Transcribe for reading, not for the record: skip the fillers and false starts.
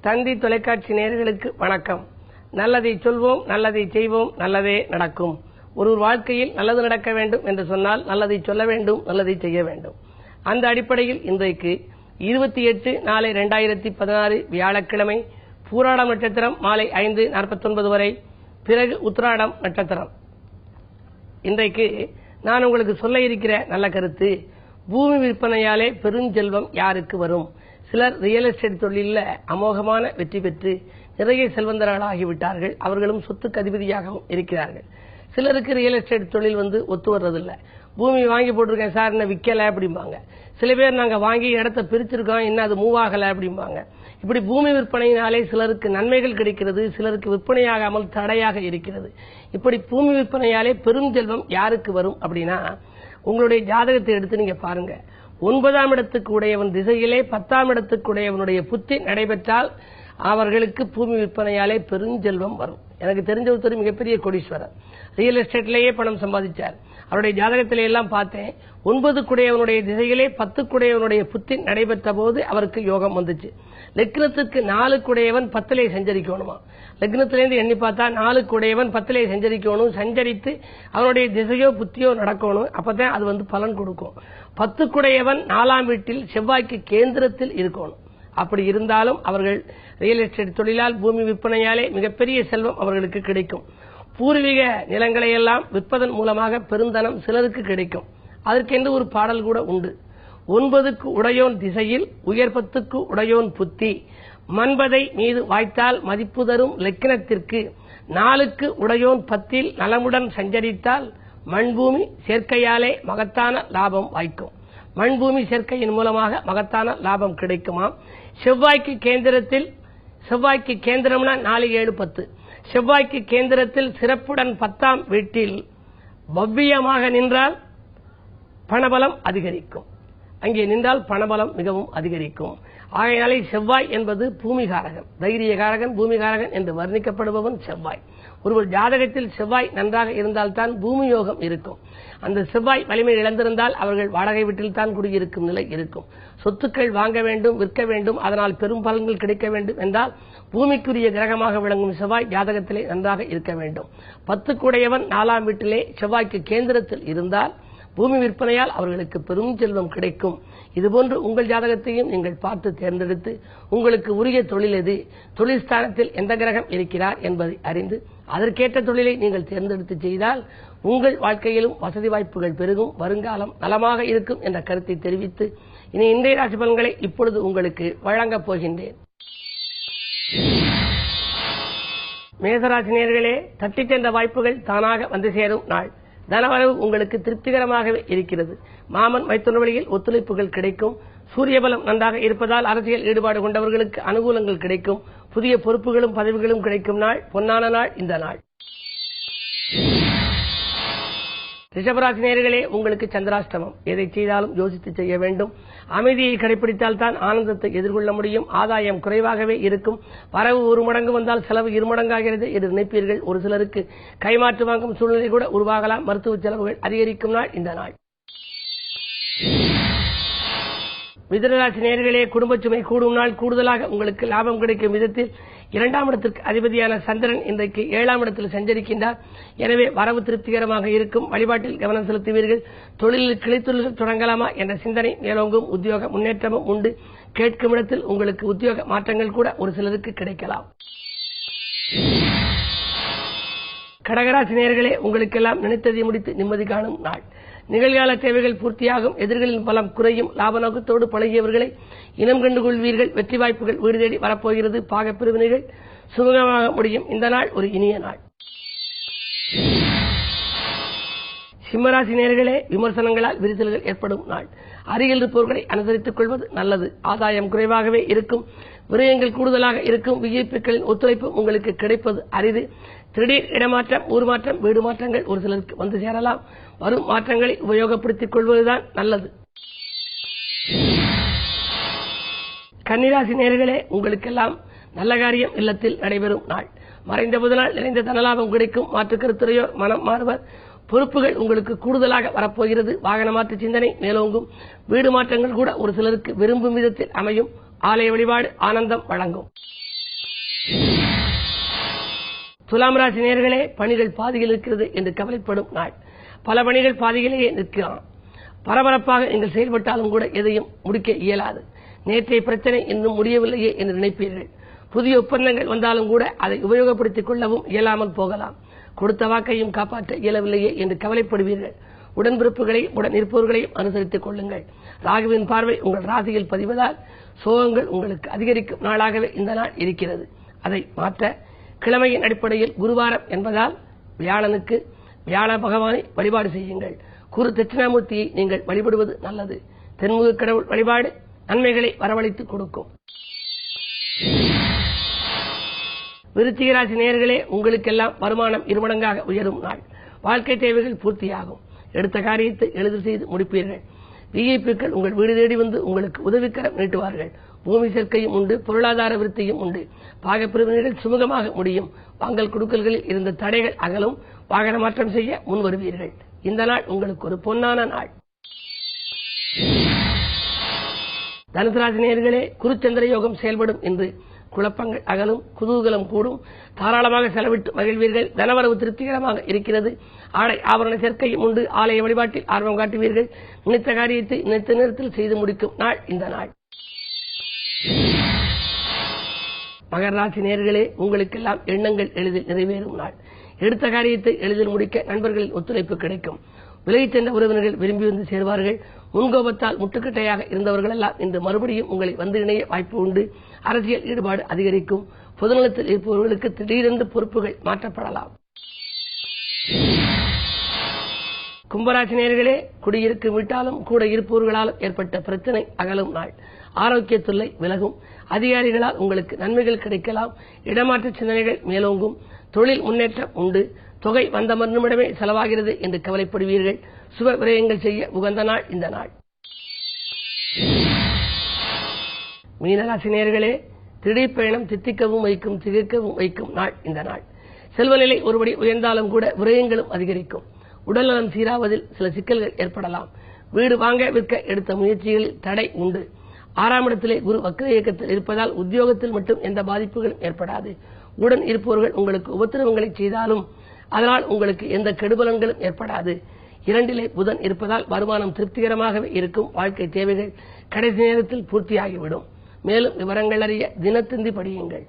தந்தி தொலைக்காட்சி நேயர்களுக்கு வணக்கம். நல்லதை சொல்வோம், நல்லதை செய்வோம், நல்லதே நடக்கும். ஒரு வாழ்க்கையில் நல்லது நடக்க வேண்டும் என்று சொன்னால் நல்லதை சொல்ல வேண்டும், நல்லதை செய்ய வேண்டும். அந்த அடிப்படையில் இன்றைக்கு 28/4/2016 வியாழக்கிழமை பூராடம் நட்சத்திரம் மாலை 5:49 வரை, பிறகு உத்திராடம் நட்சத்திரம். இன்றைக்கு நான் உங்களுக்கு சொல்ல இருக்கிற நல்ல கருத்து, பூமி விற்பனையாலே பெருஞ்செல்வம் யாருக்கு வரும்? சிலர் ரியல் எஸ்டேட் தொழிலில் அமோகமான வெற்றி பெற்று நிறைய செல்வந்தர்களாகிவிட்டார்கள். அவர்களும் சொத்துக்கு அதிபதியாகவும் இருக்கிறார்கள். சிலருக்கு ரியல் எஸ்டேட் தொழில் ஒத்து வர்றதில்லை. பூமி வாங்கி போட்டிருக்கேன் சார், இன்னும் விற்கலை அப்படிம்பாங்க. சில பேர் நாங்கள் வாங்கி இடத்த பிரிச்சிருக்கோம், இன்னும் அது மூவ் ஆகலை அப்படிம்பாங்க. இப்படி பூமி விற்பனையினாலே சிலருக்கு நன்மைகள் கிடைக்கிறது, சிலருக்கு விற்பனையாகாமல் தடையாக இருக்கிறது. இப்படி பூமி விற்பனையாலே பெரும் செல்வம் யாருக்கு வரும் அப்படின்னா, உங்களுடைய ஜாதகத்தை எடுத்து நீங்க பாருங்க. 9ஆம் இடத்துக்கு உடையவன் திசையிலே 10ஆம் இடத்துக்கு உடையவனுடைய புத்தி நடைபெற்றால் அவர்களுக்கு பூமி விற்பனையாலே பெருஞ்செல்வம் வரும். எனக்கு தெரிஞ்ச ஒருத்தர் மிகப்பெரிய கோடீஸ்வரர், ரியல் எஸ்டேட்லேயே பணம் சம்பாதிச்சார். அவருடைய ஜாதகத்திலே எல்லாம் பார்த்தேன். 9க்குடையவனுடைய திசையிலே 10க்குடையவனுடைய புத்தி நடைபெற்ற போது அவருக்கு யோகம் வந்துச்சு. லக்னத்துக்கு 4க்குடையவன் 10லே சஞ்சரிக்கணுமா? லக்னத்திலேருந்து எண்ணி பார்த்தா 4க்குடையவன் 10லே சஞ்சரிக்கணும். சஞ்சரித்து அவனுடைய திசையோ புத்தியோ நடக்கணும். அப்பதான் அது பலன் கொடுக்கும். 10க்குடையவன் 4ஆம் வீட்டில் செவ்வாய்க்கு கேந்திரத்தில் இருக்கணும். அப்படி இருந்தாலும் அவர்கள் ரியல் எஸ்டேட் தொழிலால் பூமி விற்பனையாலே மிகப்பெரிய செல்வம் அவர்களுக்கு கிடைக்கும். பூர்வீக நிலங்களை எல்லாம் விற்பதன் மூலமாக பெருந்தனம் சிலருக்கு கிடைக்கும். அதற்கென்று ஒரு பாடல் கூட உண்டு. 9க்கு உடையோன் திசையில் உயர் 10க்கு உடையோன் புத்தி, மண்பதை மீது வாய்த்தால் மதிப்பு தரும் லக்கினத்திற்கு 4க்கு உடையோன் 10ல் நலமுடன் சஞ்சரித்தால் மண்பூமி சேர்க்கையாலே மகத்தான லாபம் வாய்க்கும். மண்பூமி சேர்க்கையின் மூலமாக மகத்தான லாபம் கிடைக்குமாம். செவ்வாய்க்கு கேந்திரம்னா 4, 7, 10. செவ்வாய்க்கு கேந்திரத்தில் சிறப்புடன் 10ஆம் வீட்டில் பவ்யமாக நின்றால் பணபலம் அதிகரிக்கும். அங்கே நின்றால் பணபலம் மிகவும் அதிகரிக்கும். ஆகையினாலே செவ்வாய் என்பது பூமிகாரகன், தைரியகாரகன், பூமிகாரகன் என்று வர்ணிக்கப்படுபவன் செவ்வாய். ஒருவர் ஜாதகத்தில் செவ்வாய் நன்றாக இருந்தால்தான் பூமி யோகம் இருக்கும். அந்த செவ்வாய் வலிமை இழந்திருந்தால் அவர்கள் வாடகை வீட்டில் தான் குடியிருக்கும் நிலை இருக்கும். சொத்துக்கள் வாங்க வேண்டும், விற்க வேண்டும், அதனால் பெரும் பலன்கள் கிடைக்க வேண்டும் என்றால் பூமிக்குரிய கிரகமாக விளங்கும் செவ்வாய் ஜாதகத்திலே நன்றாக இருக்க வேண்டும். 10க்குடையவன் 4ஆம் வீட்டிலே செவ்வாய்க்கு கேந்திரத்தில் இருந்தால் பூமி விற்பனையால் அவர்களுக்கு பெரும் செல்வம் கிடைக்கும். இதுபோன்று உங்கள் ஜாதகத்தையும் நீங்கள் பார்த்து தேர்ந்தெடுத்து உங்களுக்கு உரிய தொழில் எது, தொழில் ஸ்தானத்தில் எந்த கிரகம் இருக்கிறார் என்பதை அறிந்து அதற்கேற்ற தொழிலை நீங்கள் தேர்ந்தெடுத்து செய்தால் உங்கள் வாழ்க்கையிலும் வசதி வாய்ப்புகள் பெருகும், வருங்காலம் நலமாக இருக்கும் என்ற கருத்தை தெரிவித்து இனி இன்றைய ராசி பலன்களை இப்பொழுது உங்களுக்கு வழங்கப் போகின்றேன். மேசராசி நேயர்களே, தட்டிச் சென்ற வாய்ப்புகள் தானாக வந்து சேரும் நாள். தனவரவு உங்களுக்கு திருப்திகரமாகவே இருக்கிறது. மாமன் மைத்துன வழியில் ஒத்துழைப்புகள் கிடைக்கும். சூரிய பலம் நன்றாக இருப்பதால் அரசியல் ஈடுபாடு கொண்டவர்களுக்கு அனுகூலங்கள் கிடைக்கும். புதிய பொறுப்புகளும் பதவிகளும் கிடைக்கும் நாள், பொன்னான நாள் இந்த நாள். ரிஷபராசி நேயர்களே, உங்களுக்கு சந்திராஷ்டமம். எதை செய்தாலும் யோசித்து செய்ய வேண்டும். அமைதியை கடைபிடித்தால் தான் ஆனந்தத்தை எதிர்கொள்ள முடியும். ஆதாயம் குறைவாகவே இருக்கும். வரவு 1 மடங்கு வந்தால் செலவு 2 மடங்காகிறது என்று நினைப்பீர்கள். ஒரு சிலருக்கு கைமாற்று வாங்கும் சூழ்நிலை கூட உருவாகலாம். மருத்துவ செலவுகள் அதிகரிக்கும் நாள் இந்த நாள். மிதுனராசி நேயர்களே, குடும்பச் சுமை கூடும் நாள். கூடுதலாக உங்களுக்கு லாபம் கிடைக்கும் விதத்தில் 2ஆம் இடத்திற்கு அதிபதியான சந்திரன் இன்றைக்கு 7ஆம் இடத்தில் சஞ்சரிக்கின்றார். எனவே வரவு திருப்திகரமாக இருக்கும். வழிபாட்டில் கவனம் செலுத்துவீர்கள். தொழிலில் கிளைத்தொழில்கள் தொடங்கலாமா என்ற சிந்தனை மேலோங்கும். உத்தியோக முன்னேற்றமும் உண்டு. கேட்கும் இடத்தில் உங்களுக்கு உத்தியோக மாற்றங்கள் கூட ஒரு சிலருக்கு கிடைக்கலாம். கடகராசி நேயர்களே, உங்களுக்கெல்லாம் நினைத்ததை முடித்து நிம்மதி காணும் நாள். நிகழ்கால தேவைகள் பூர்த்தியாகும். எதிர்களின் பலம் குறையும். லாப நோக்கத்தோடு பழகியவர்களை இனம் கண்டு கொள்வீர்கள். வெற்றி வாய்ப்புகள் வீடு தேடி வரப்போகிறது. பாகப்பிரிவினைகள் சுமூகமாக முடியும். இந்த நாள் ஒரு இனிய நாள். சிம்மராசி நேயர்களே, விமர்சனங்களால் விரிசல்கள் ஏற்படும் நாள். அருகில் இருப்பவர்களை அனுசரித்துக் கொள்வது நல்லது. ஆதாயம் குறைவாகவே இருக்கும். விரயங்கள் கூடுதலாக இருக்கும். விஐபிக்களின் ஒத்துழைப்பு உங்களுக்கு கிடைப்பது அரிது. திடீர் இடமாற்றம், ஊர் மாற்றம், வீடு மாற்றங்கள் ஒரு சிலருக்கு வந்து சேரலாம். வரும் மாற்றங்களை உபயோகப்படுத்திக் கொள்வதுதான் நல்லது. கன்னிராசி நேயர்களே, உங்களுக்கெல்லாம் நல்ல காரியம் இல்லத்தில் நடைபெறும் நாள். மறைந்த புதனால் நிறைந்த தனலாபம் கிடைக்கும். மாற்றுக் கருத்துரையோர் மனம் மாறுவர். பொறுப்புகள் உங்களுக்கு கூடுதலாக வரப்போகிறது. வாகன மாற்று சிந்தனை மேலோங்கும். வீடு மாற்றங்கள் கூட ஒரு சிலருக்கு விரும்பும் விதத்தில் அமையும். ஆலய வழிபாடு ஆனந்தம் வழங்கும். துலாம் ராசி நேயர்களே, பணிகள் பாதியில் இருக்கிறது என்று கவலைப்படும் நாள். பல பணிகள் பாதியிலேயே நிற்கலாம். பரபரப்பாக நீங்கள் செயல்பட்டாலும் கூட எதையும் முடிக்க இயலாது. நேற்றைய பிரச்சனை இன்னும் முடியவில்லையே என்று நினைப்பீர்கள். புதிய ஒப்பந்தங்கள் வந்தாலும் கூட அதை உபயோகப்படுத்திக் கொள்ளவும் இயலாமல் போகலாம். கொடுத்த வாக்கையும் காப்பாற்ற இயலவில்லையே என்று கவலைப்படுவீர்கள். உடன்பிறப்புகளையும் உடன் இருப்பவர்களையும் அனுசரித்துக் கொள்ளுங்கள். ராகுவின் பார்வை உங்கள் ராசியில் பதிவதால் சோகங்கள் உங்களுக்கு அதிகரிக்கும் நாளாகவே இந்த நாள் இருக்கிறது. அதை மாற்ற கிழமையின் அடிப்படையில் குருவாரம் என்பதால் வியாழனுக்கு வியாழ பகவானை வழிபாடு செய்யுங்கள். குரு தட்சிணாமூர்த்தியை நீங்கள் வழிபடுவது நல்லது. தென்முக கடவுள் வழிபாடு நன்மைகளை வரவழைத்துக் கொடுக்கும். விருச்சிக ராசி நேயர்களே, உங்களுக்கெல்லாம் வருமானம் இருமடங்காக உயரும் நாள். வாழ்க்கை தேவைகள் பூர்த்தியாகும். எடுத்த காரியத்தை எளிதில் செய்து முடிப்பீர்கள். விஐபிக்கள் உங்கள் வீடு தேடி வந்து உங்களுக்கு உதவிக்கரம் நீட்டுவார்கள். பூமி சேர்க்கையும் உண்டு, பொருளாதார விருத்தியும் உண்டு. பாகப்பிரிவினைகள் சுமூகமாக முடியும். வாங்கல் கொடுக்கல்களில் இருந்த தடைகள் அகலும். வாகன மாற்றம் செய்ய முன் வருவீர்கள். இந்த நாள் உங்களுக்கு ஒரு பொன்னான நாள். தனுசு ராசி நேயர்களே, குருச்சந்திர யோகம் செயல்படும் என்று குழப்பங்கள் அகலும். குதூகலம் கூடும். தாராளமாக செலவிட்டு மகிழ்வீர்கள். தனவரவு திருப்திகரமாக இருக்கிறது. ஆடை ஆபரண சேர்க்கையும் உண்டு. ஆலய வழிபாட்டில் ஆர்வம் காட்டுவீர்கள். நினைத்த காரியத்தை நினைத்த நேரத்தில் செய்து முடிக்கும் நாள் இந்த நாள். மகர ராசி நேயர்களே, உங்களுக்கெல்லாம் எண்ணங்கள் எளிதில் நிறைவேறும் நாள். எடுத்த காரியத்தை எளிதில் முடிக்க நண்பர்களின் ஒத்துழைப்பு கிடைக்கும். விலகிச் சென்ற உறவினர்கள் விரும்பி வந்து சேர்வார்கள். முன்கோபத்தால் முட்டுக்கட்டையாக இருந்தவர்கள் எல்லாம் இன்று மறுபடியும் உங்களை வந்து இணைய வாய்ப்பு உண்டு. அரசியல் ஈடுபாடு அதிகரிக்கும். பொதுநலத்தில் இருப்பவர்களுக்கு திடீரென்று பொறுப்புகள் மாற்றப்படலாம். கும்பராசி நேயர்களே, குடியிருக்கும் வீட்டாலும் கூட இருப்பவர்களாலும் ஏற்பட்ட பிரச்சனை அகலும் நாள். ஆரோக்கிய தொல்லை விலகும். அதிகாரிகளால் உங்களுக்கு நன்மைகள் கிடைக்கலாம். இடமாற்ற சிந்தனைகள் மேலோங்கும். தொழில் முன்னேற்றம் உண்டு. தொகை வந்த மறுநிமிடமே செலவாகிறது என்று கவலைப்படுவீர்கள். சுப விரயங்கள் செய்ய உகந்த நாள் இந்த நாள். மீனராசி நேயர்களே, திடீர் பயணம் தித்திக்கவும் வைக்கும், திகைக்கவும் வைக்கும் நாள் இந்த நாள். செல்வநிலை ஒருபடி உயர்ந்தாலும் கூட விரயங்களும் அதிகரிக்கும். உடல்நலம் சீராவதில் சில சிக்கல்கள் ஏற்படலாம். வீடு வாங்க விற்க எடுத்த முயற்சிகளில் தடை உண்டு. 6ஆம் இடத்திலே குரு வக்ர இயக்கத்தில் இருப்பதால் உத்தியோகத்தில் மட்டும் எந்த பாதிப்புகளும் ஏற்படாது. உடன் இருப்பவர்கள் உங்களுக்கு உபத்திரவங்களை செய்தாலும் அதனால் உங்களுக்கு எந்த கெடுபலன்களும் ஏற்படாது. 2லே புதன் இருப்பதால் வருமானம் திருப்திகரமாகவே இருக்கும். வாழ்க்கை தேவைகள் கடைசி நேரத்தில் பூர்த்தியாகிவிடும். மேலும் விவரங்கள் அறிய தினத்தந்தி படியுங்கள்.